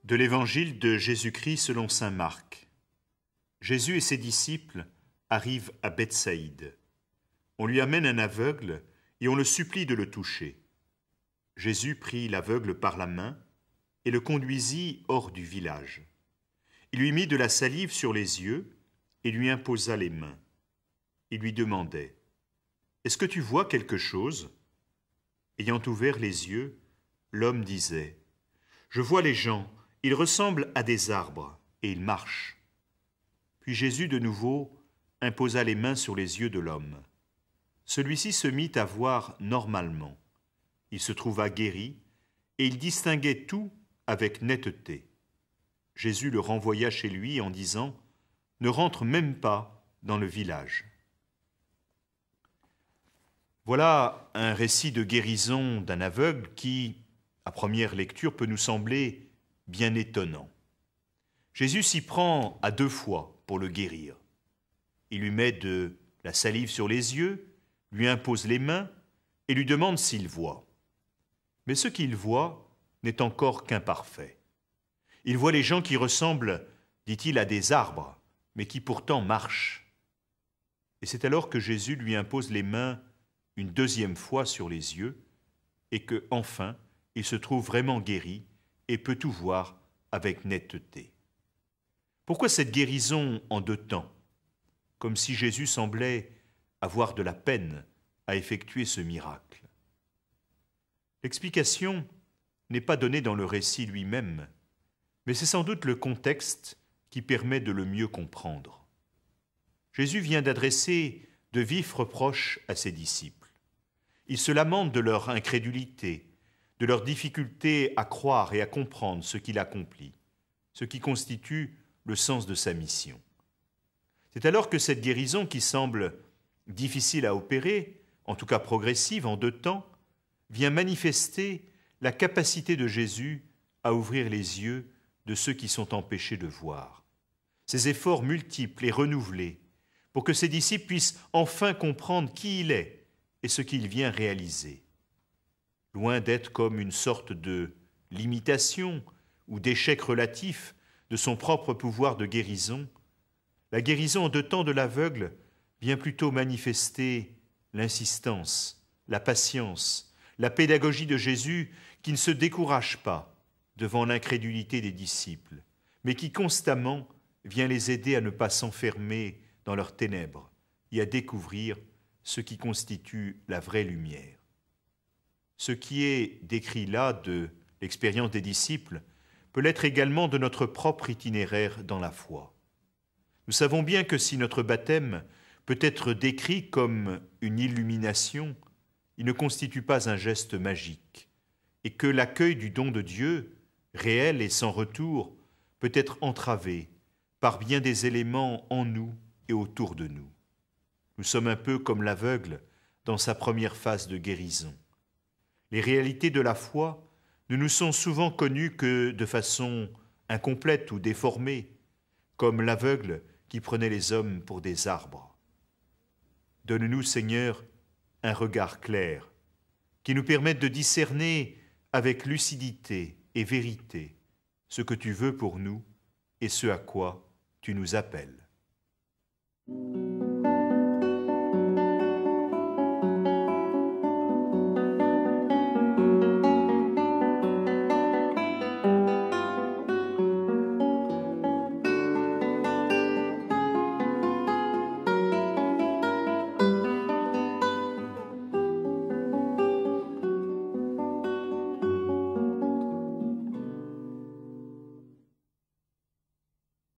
De l'Évangile de Jésus-Christ selon saint Marc. Jésus et ses disciples arrivent à Bethsaïde. On lui amène un aveugle et on le supplie de le toucher. Jésus prit l'aveugle par la main et le conduisit hors du village. Il lui mit de la salive sur les yeux et lui imposa les mains. Il lui demandait : « Est-ce que tu vois quelque chose ?» Ayant ouvert les yeux, l'homme disait : « Je vois les gens. Ils ressemblent à des arbres, et ils marchent. » Puis Jésus de nouveau imposa les mains sur les yeux de l'homme. Celui-ci se mit à voir normalement. Il se trouva guéri, et il distinguait tout avec netteté. Jésus le renvoya chez lui en disant : « Ne rentre même pas dans le village. » Voilà un récit de guérison d'un aveugle qui, à première lecture, peut nous sembler bien étonnant. Jésus s'y prend à 2 fois pour le guérir. Il lui met de la salive sur les yeux, lui impose les mains et lui demande s'il voit. Mais ce qu'il voit n'est encore qu'imparfait. Il voit les gens qui ressemblent, dit-il, à des arbres, mais qui pourtant marchent. Et c'est alors que Jésus lui impose les mains une 2e fois sur les yeux et que, enfin, il se trouve vraiment guéri et peut tout voir avec netteté. Pourquoi cette guérison en 2 temps, comme si Jésus semblait avoir de la peine à effectuer ce miracle? L'explication n'est pas donnée dans le récit lui-même, mais c'est sans doute le contexte qui permet de le mieux comprendre. Jésus vient d'adresser de vifs reproches à ses disciples. Il se lamente de leur incrédulité, de leur difficulté à croire et à comprendre ce qu'il accomplit, ce qui constitue le sens de sa mission. C'est alors que cette guérison, qui semble difficile à opérer, en tout cas progressive en 2 temps, vient manifester la capacité de Jésus à ouvrir les yeux de ceux qui sont empêchés de voir. Ses efforts multiples et renouvelés pour que ses disciples puissent enfin comprendre qui il est et ce qu'il vient réaliser. Loin d'être comme une sorte de limitation ou d'échec relatif de son propre pouvoir de guérison, la guérison en 2 temps de l'aveugle vient plutôt manifester l'insistance, la patience, la pédagogie de Jésus qui ne se décourage pas devant l'incrédulité des disciples, mais qui constamment vient les aider à ne pas s'enfermer dans leurs ténèbres et à découvrir ce qui constitue la vraie lumière. Ce qui est décrit là de l'expérience des disciples peut l'être également de notre propre itinéraire dans la foi. Nous savons bien que si notre baptême peut être décrit comme une illumination, il ne constitue pas un geste magique, et que l'accueil du don de Dieu, réel et sans retour, peut être entravé par bien des éléments en nous et autour de nous. Nous sommes un peu comme l'aveugle dans sa première phase de guérison. Les réalités de la foi ne nous sont souvent connues que de façon incomplète ou déformée, comme l'aveugle qui prenait les hommes pour des arbres. Donne-nous, Seigneur, un regard clair, qui nous permette de discerner avec lucidité et vérité ce que tu veux pour nous et ce à quoi tu nous appelles.